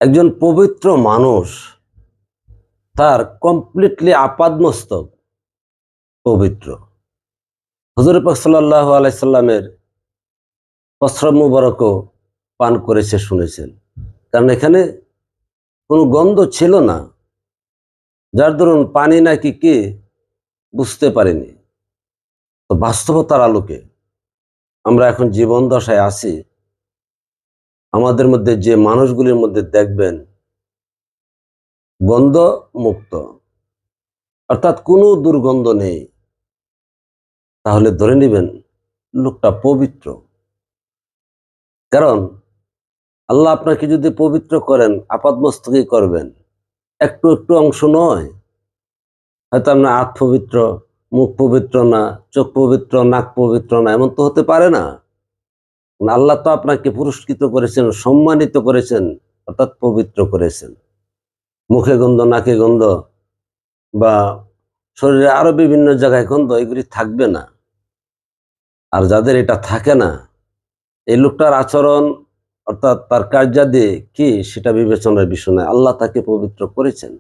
একজন পবিত্র মানুষ তার কমপ্লিটলি আপাদমস্তক পবিত্র। হুজুর পাক সাল্লাল্লাহু আলাইহি সাল্লামের বস্ত্র মুবারকও পান করেছে শুনেছেন, কারণ এখানে কোনো গন্ধ ছিল না, যার দরুন পানি নাকি কি বুঝতে পারিনি। তো বাস্তবতার আলোকে আমরা এখন জীবন দশায় আছি, আমাদের মধ্যে যে মানুষগুলির মধ্যে দেখবেন গন্ধ মুক্ত, অর্থাৎ কোনো দুর্গন্ধ নেই, তাহলে ধরে নেবেন লোকটা পবিত্র। কারণ আল্লাহ আপনাকে যদি পবিত্র করেন, আপাদমস্তকেই করবেন, একটু একটু অংশ নয়। হয়তো আপনার হাত পবিত্র, মুখ পবিত্র না, চোখ পবিত্র, নাক পবিত্র না, এমন তো হতে পারে না। আল্লাহ তো আপনাকে পুরস্কৃত করেছেন, সম্মানিত করেছেন, অর্থাৎ পবিত্র করেছেন। মুখে গন্ধ, নাকে গন্ধ বা শরীরে আরো বিভিন্ন জায়গায় গন্ধ, এগুলি থাকবে না। আর যাদের এটা থাকে না, এই লোকটার আচরণ অর্থাৎ তার কার্যাদি কি সেটা বিবেচনার বিষয় নয়, আল্লাহ তাকে পবিত্র করেছেন।